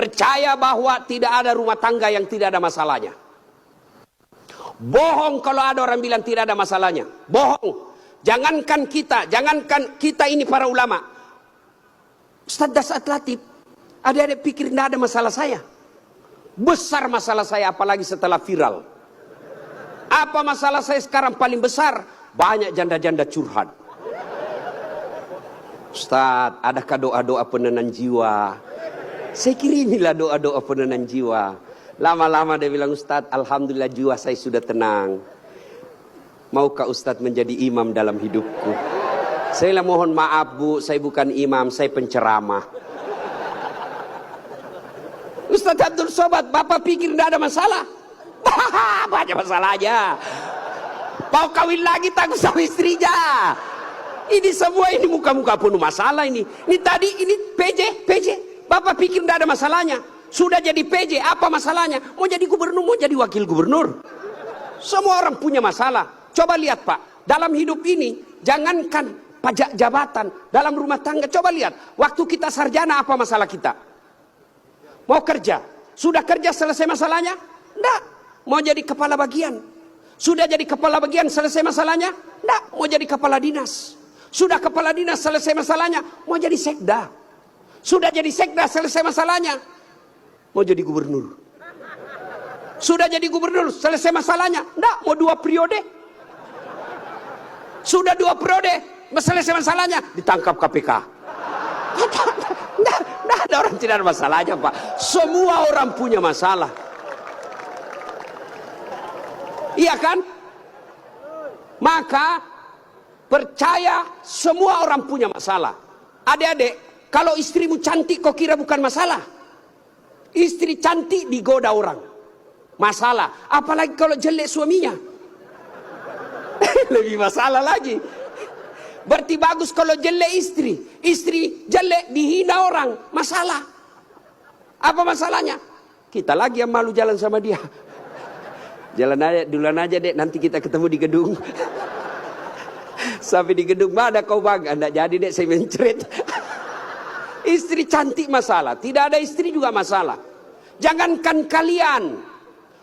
percaya bahwa tidak ada rumah tangga yang tidak ada masalahnya. Bohong kalau ada orang bilang tidak ada masalahnya. Bohong. Jangankan kita ini para ulama. Ustaz Dasat Latif, adik-adik pikir tidak ada masalah saya. Besar masalah saya, apalagi setelah viral. Apa masalah saya sekarang paling besar? Banyak janda-janda curhat. Ustaz, adakah doa-doa penenang jiwa? Saya kira inilah doa-doa penenang jiwa. Lama-lama dia bilang, Ustaz, alhamdulillah jiwa saya sudah tenang. Maukah Ustaz menjadi imam dalam hidupku? Saya mohon maaf Bu, saya bukan imam, saya penceramah. Ustaz Abdul Somad, Bapak pikir tidak ada masalah? Banyak masalahnya. Mau kawin lagi takut sama istrinya. Ini semua ini muka-muka penuh masalah ini. Ini tadi ini PJ. Bapak pikir tidak ada masalahnya. Sudah jadi PJ, apa masalahnya? Mau jadi gubernur, mau jadi wakil gubernur. Semua orang punya masalah. Coba lihat Pak, dalam hidup ini jangankan pajak jabatan, dalam rumah tangga coba lihat. Waktu kita sarjana apa masalah kita? Mau kerja, sudah kerja selesai masalahnya? Enggak. Mau jadi kepala bagian, sudah jadi kepala bagian selesai masalahnya? Enggak. Mau jadi kepala dinas, sudah kepala dinas selesai masalahnya? Mau jadi sekda, sudah jadi sekda selesai masalahnya? Mau jadi gubernur, sudah jadi gubernur selesai masalahnya? Enggak. Mau 2 periode, sudah 2 periode selesai masalahnya? Ditangkap KPK. Tidak ada orang tidak ada masalahnya Pak. Semua orang punya masalah. Iya kan? Maka percaya semua orang punya masalah. Adik-adik, kalau istrimu cantik kok kira bukan masalah? Istri cantik digoda orang, masalah. Apalagi kalau jelek suaminya, lebih masalah lagi. Berarti bagus kalau jelek istri jelek dihina orang, masalah. Apa masalahnya? Kita lagi yang malu jalan sama dia. Jalan aja, duluan aja dek, nanti kita ketemu di gedung. Sampai di gedung, mana kau bang? Anda jadi dek, saya mencret. Istri cantik masalah, tidak ada istri juga masalah. Jangankan kalian,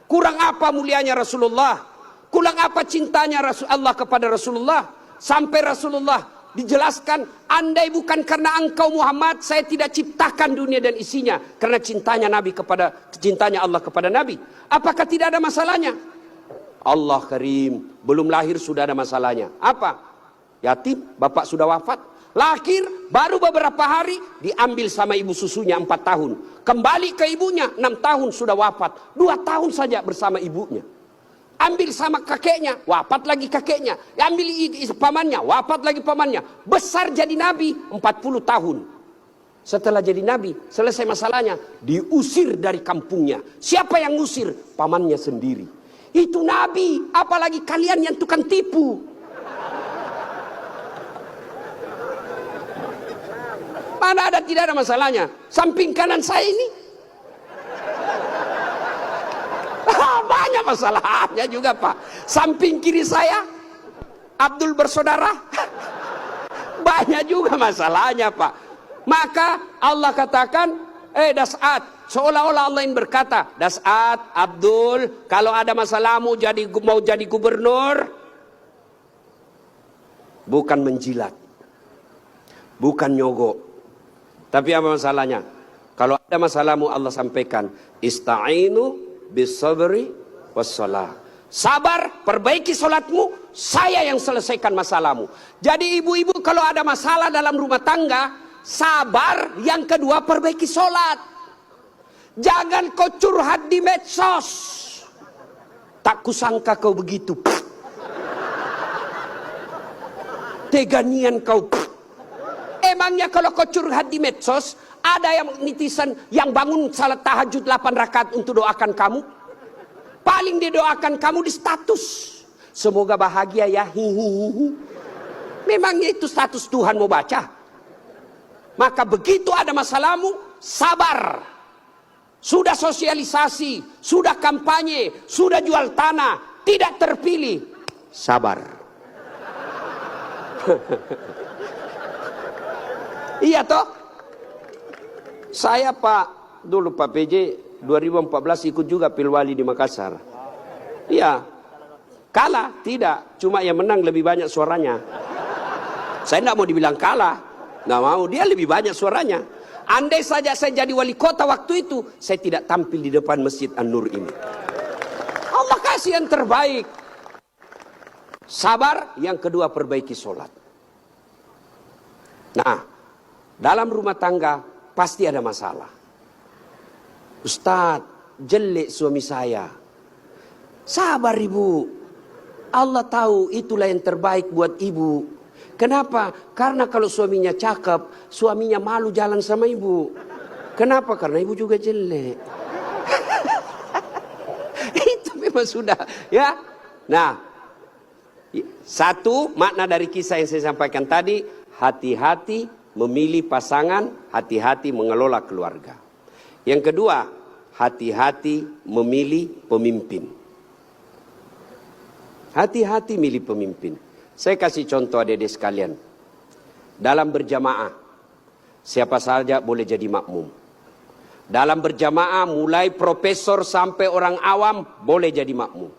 kurang apa mulianya Rasulullah, kurang apa cintanya Allah kepada Rasulullah. Sampai Rasulullah dijelaskan, andai bukan karena engkau Muhammad, saya tidak ciptakan dunia dan isinya. Karena cintanya Allah kepada Nabi. Apakah tidak ada masalahnya? Allah Karim, belum lahir sudah ada masalahnya. Apa? Yatim, bapak sudah wafat. Lahir, baru beberapa hari diambil sama ibu susunya 4 tahun. Kembali ke ibunya 6 tahun sudah wafat. 2 tahun saja bersama ibunya. Ambil sama kakeknya, wafat lagi kakeknya. Ambil pamannya, wafat lagi pamannya. Besar jadi nabi 40 tahun. Setelah jadi nabi, selesai masalahnya, diusir dari kampungnya. Siapa yang ngusir? Pamannya sendiri. Itu nabi, apalagi kalian yang tukang tipu. Mana ada tidak ada masalahnya? Samping kanan saya ini banyak masalahnya juga Pak. Samping kiri saya Abdul bersaudara banyak juga masalahnya Pak. Maka Allah katakan, Das'at, seolah-olah Allah yang berkata, Das'at, Abdul, kalau ada masalah mau jadi gubernur, bukan menjilat, bukan nyogok, tapi apa masalahnya? Kalau ada masalahmu Allah sampaikan, ista'inu bisabri wassalah. Sabar, perbaiki solatmu, saya yang selesaikan masalahmu. Jadi ibu-ibu kalau ada masalah dalam rumah tangga, sabar. Yang kedua, perbaiki solat. Jangan kau curhat di medsos. Tak kusangka kau begitu. Teganian kau. Emangnya kalau kau curhat di medsos, ada yang netizen yang bangun salat tahajud 8 rakaat untuk doakan kamu? Paling didoakan kamu di status, semoga bahagia ya, hihihi. Memangnya itu status Tuhan mau baca? Maka begitu ada masalahmu, sabar. Sudah sosialisasi, sudah kampanye, sudah jual tanah, tidak terpilih, sabar. Iya toh? Saya Pak dulu Pak PJ 2014 ikut juga Pilwali di Makassar. Iya, kalah tidak, cuma yang menang lebih banyak suaranya. Saya tidak mau dibilang kalah, nggak mau, dia lebih banyak suaranya. Andai saja saya jadi wali kota waktu itu, saya tidak tampil di depan Masjid An-Nur ini. Allah kasih yang terbaik. Sabar, yang kedua perbaiki sholat. Nah, dalam rumah tangga pasti ada masalah. Ustadz, jelek suami saya. Sabar ibu. Allah tahu itulah yang terbaik buat ibu. Kenapa? Karena kalau suaminya cakep, suaminya malu jalan sama ibu. Kenapa? Karena ibu juga jelek. Itu memang sudah, ya. Nah, satu makna dari kisah yang saya sampaikan tadi, hati-hati memilih pasangan, hati-hati mengelola keluarga. Yang kedua, hati-hati memilih pemimpin. Hati-hati milih pemimpin. Saya kasih contoh adik-adik sekalian. Dalam berjamaah, siapa saja boleh jadi makmum. Dalam berjamaah, mulai profesor sampai orang awam boleh jadi makmum.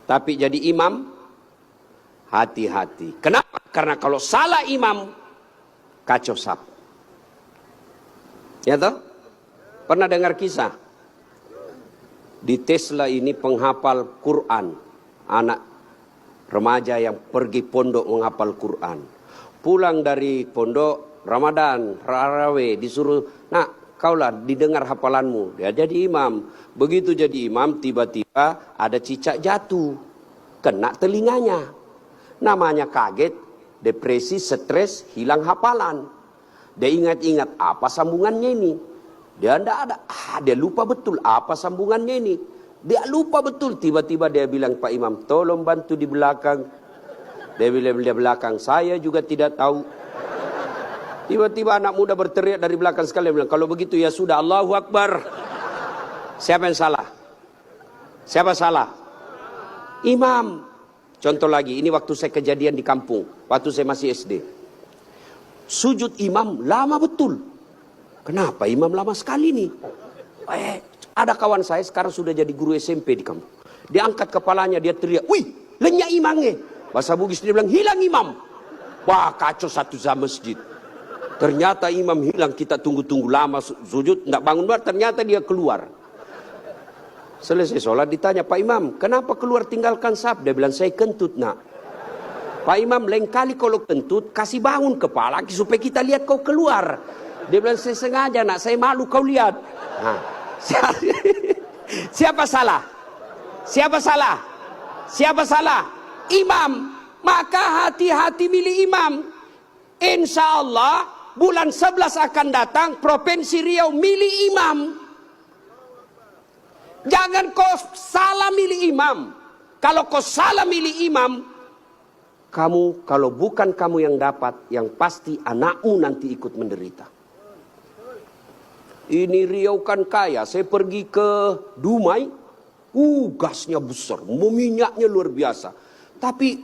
Tapi jadi imam, hati-hati. Kenapa? Karena kalau salah imam, kacau sap. Ya toh? Pernah dengar kisah? Di Tesla ini penghafal Quran. Anak remaja yang pergi pondok menghafal Quran. Pulang dari pondok, Ramadan, Raraweh, disuruh, nak, kaulah didengar hafalanmu. Dia jadi imam. Begitu jadi imam, tiba-tiba ada cicak jatuh. Kena telinganya. Namanya kaget, depresi, stres, hilang hafalan. Dia ingat-ingat apa sambungannya ini. Dia tidak ada. Dia lupa betul apa sambungannya ini. Dia lupa betul. Tiba-tiba dia bilang, Pak Imam, tolong bantu di belakang. Dia bilang di belakang, saya juga tidak tahu. Tiba-tiba anak muda berteriak dari belakang sekali. Bilang, kalau begitu ya sudah, Allahu Akbar. Siapa yang salah? Siapa salah? Imam. Contoh lagi, ini waktu saya kejadian di kampung. Waktu saya masih SD. Sujud imam lama betul. Kenapa imam lama sekali nih? Ada kawan saya sekarang sudah jadi guru SMP di kampung. Dia angkat kepalanya, dia teriak, wih, lenyap imamnya. Bahasa Bugis dia bilang, hilang imam. Wah, kacau satu zaman masjid. Ternyata imam hilang, kita tunggu-tunggu lama sujud, tidak bangun, ternyata dia keluar. Selesai sholat ditanya, Pak Imam, kenapa keluar tinggalkan saf? Dia bilang, saya kentut nak. Pak Imam, lain kali kalau kentut, kasih bangun kepala supaya kita lihat kau keluar. Dia bilang, saya sengaja nak, saya malu kau lihat. Nah, siapa salah? Siapa salah? Siapa salah? Imam. Maka hati-hati milih imam. Insya Allah bulan 11 akan datang, Provinsi Riau milih imam. Jangan kau salah milih imam. Kalau kau salah milih imam, kamu, kalau bukan kamu yang dapat, yang pasti anakmu nanti ikut menderita. Ini Riau kan kaya. Saya pergi ke Dumai, gasnya besar, minyaknya luar biasa. Tapi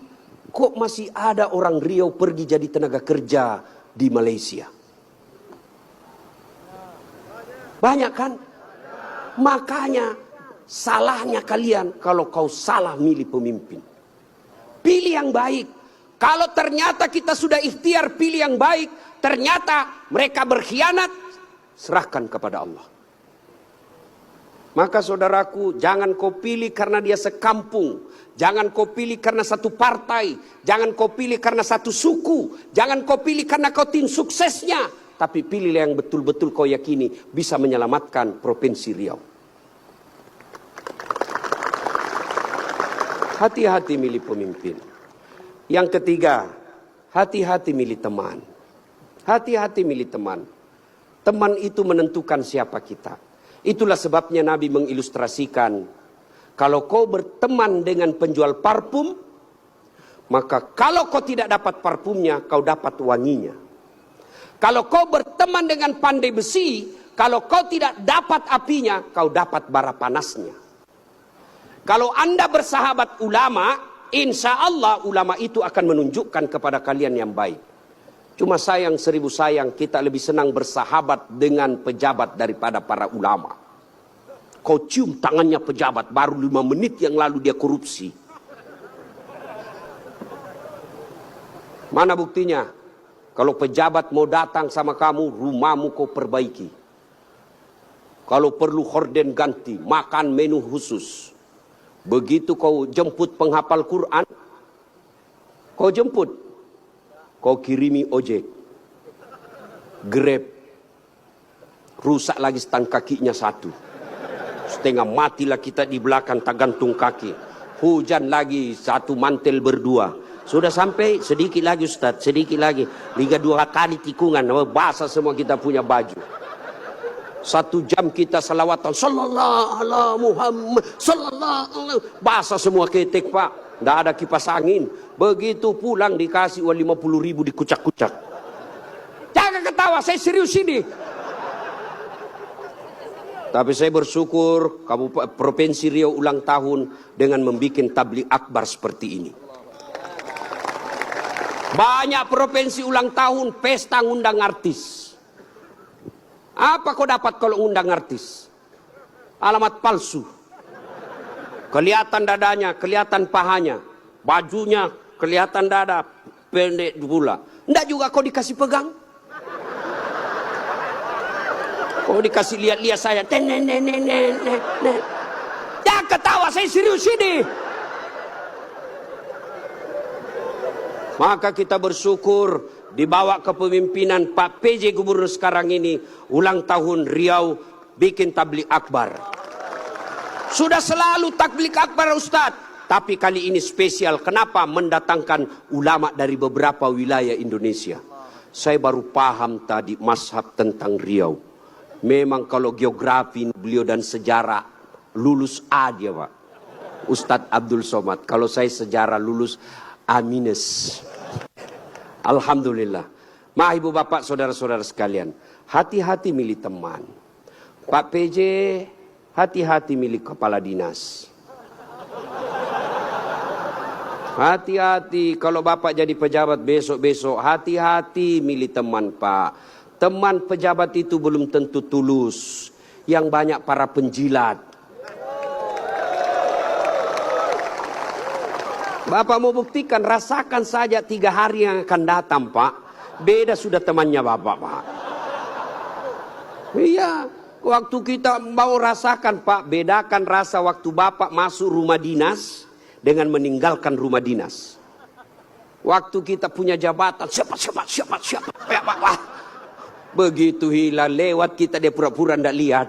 kok masih ada orang Riau pergi jadi tenaga kerja di Malaysia? Banyak kan? Makanya salahnya kalian kalau kau salah milih pemimpin. Pilih yang baik. Kalau ternyata kita sudah ikhtiar pilih yang baik, ternyata mereka berkhianat, serahkan kepada Allah. Maka saudaraku, jangan kau pilih karena dia sekampung. Jangan kau pilih karena satu partai. Jangan kau pilih karena satu suku. Jangan kau pilih karena kau tim suksesnya. Tapi pilih yang betul-betul kau yakini bisa menyelamatkan Provinsi Riau. Hati-hati milih pemimpin. Yang ketiga, hati-hati milih teman. Hati-hati milih teman. Teman itu menentukan siapa kita. Itulah sebabnya Nabi mengilustrasikan, kalau kau berteman dengan penjual parfum, maka kalau kau tidak dapat parfumnya, kau dapat wanginya. Kalau kau berteman dengan pandai besi, kalau kau tidak dapat apinya, kau dapat bara panasnya. Kalau Anda bersahabat ulama, insya Allah ulama itu akan menunjukkan kepada kalian yang baik. Cuma sayang seribu sayang, kita lebih senang bersahabat dengan pejabat daripada para ulama. Kau cium tangannya pejabat, baru 5 menit yang lalu dia korupsi. Mana buktinya? Kalau pejabat mau datang sama kamu, rumahmu kau perbaiki. Kalau perlu horden ganti, makan menu khusus. Begitu kau jemput penghafal Quran, kau jemput, kau kirimi ojek, Grab, rusak lagi stang kakinya 1. Setengah matilah kita di belakang tak gantung kaki. Hujan lagi 1 mantel berdua. Sudah sampai sedikit lagi Ustaz, sedikit lagi. 2 kali tikungan, basah semua kita punya baju. 1 jam kita salawatan, sallallahu ala Muhammad, sallallahu ala, basah semua ketek Pak. Tidak ada kipas angin. Begitu pulang dikasih uang 50.000 dikucak-kucak. Jangan ketawa, saya serius ini. Tapi saya bersyukur Provinsi Riau ulang tahun dengan membuat tabligh akbar seperti ini. Banyak provinsi ulang tahun pesta ngundang artis. Apa kau dapat kalau ngundang artis? Alamat palsu. Kelihatan dadanya, kelihatan pahanya, bajunya kelihatan dada, pendek pula. Enggak juga kau dikasih pegang. Kau dikasih lihat-lihat saya. Jangan ketawa, saya serius ini. Maka kita bersyukur dibawa kepemimpinan Pak PJ Gubernur sekarang ini, ulang tahun Riau bikin tabligh akbar. Sudah selalu tabligh akbar Ustadz, tapi kali ini spesial. Kenapa? Mendatangkan ulama dari beberapa wilayah Indonesia. Saya baru paham tadi mazhab tentang Riau. Memang kalau geografi beliau dan sejarah lulus A dia Pak. Ustadz Abdul Somad. Kalau saya sejarah lulus A-. Alhamdulillah. Ma ibu bapak saudara-saudara sekalian, hati-hati milih teman. Pak PJ, hati-hati milih kepala dinas. Hati-hati kalau bapak jadi pejabat besok-besok, hati-hati milih teman Pak. Teman pejabat itu belum tentu tulus. Yang banyak para penjilat. Bapak mau buktikan, rasakan saja 3 hari yang akan datang Pak. Beda sudah temannya bapak Pak. Iya, waktu kita mau rasakan Pak, bedakan rasa waktu bapak masuk rumah dinas dengan meninggalkan rumah dinas. Waktu kita punya jabatan, siapa. Begitu hilang lewat kita dia pura-pura tidak lihat.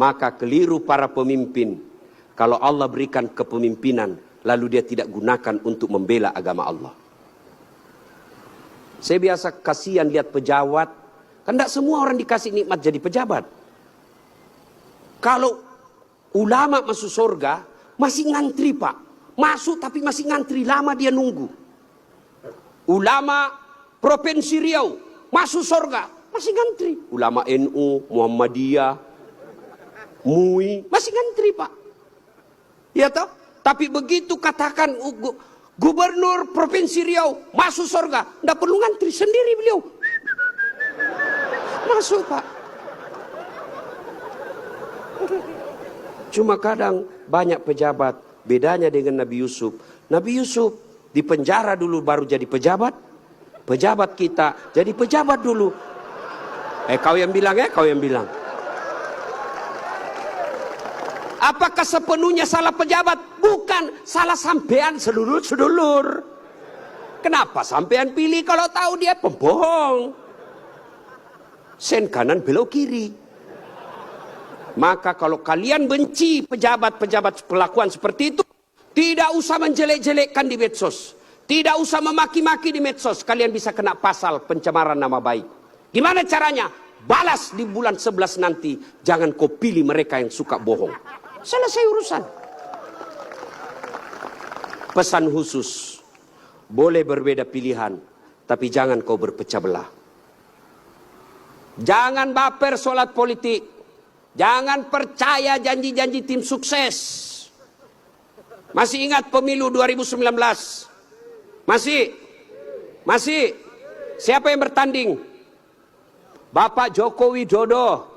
Maka keliru para pemimpin. Kalau Allah berikan kepemimpinan, lalu dia tidak gunakan untuk membela agama Allah. Saya biasa kasihan lihat pejabat. Kan tidak semua orang dikasih nikmat jadi pejabat. Kalau ulama masuk surga, masih ngantri Pak. Masuk tapi masih ngantri, lama dia nunggu. Ulama Provinsi Riau masuk surga, masih ngantri. Ulama NU, Muhammadiyah, MUI, masih ngantri Pak. Ya toh? Tapi begitu katakan Gubernur Provinsi Riau masuk surga, tidak perlu ngantri, sendiri beliau. Masuk Pak. Cuma kadang banyak pejabat, bedanya dengan Nabi Yusuf. Nabi Yusuf di penjara dulu baru jadi pejabat. Pejabat kita jadi pejabat dulu. Kau yang bilang kau yang bilang. Apakah sepenuhnya salah pejabat? Bukan, salah sampean sedulur-sedulur. Kenapa sampean pilih kalau tahu dia pembohong? Sen kanan belok kiri. Maka kalau kalian benci pejabat-pejabat pelakuan seperti itu, tidak usah menjelek-jelekkan di medsos. Tidak usah memaki-maki di medsos. Kalian bisa kena pasal pencemaran nama baik. Gimana caranya? Balas di bulan 11 nanti. Jangan kau pilih mereka yang suka bohong. Selesai urusan. Pesan khusus. Boleh berbeda pilihan. Tapi jangan kau berpecah belah. Jangan baper solat politik. Jangan percaya janji-janji tim sukses. Masih ingat pemilu 2019? Masih? Siapa yang bertanding? Bapak Joko Widodo.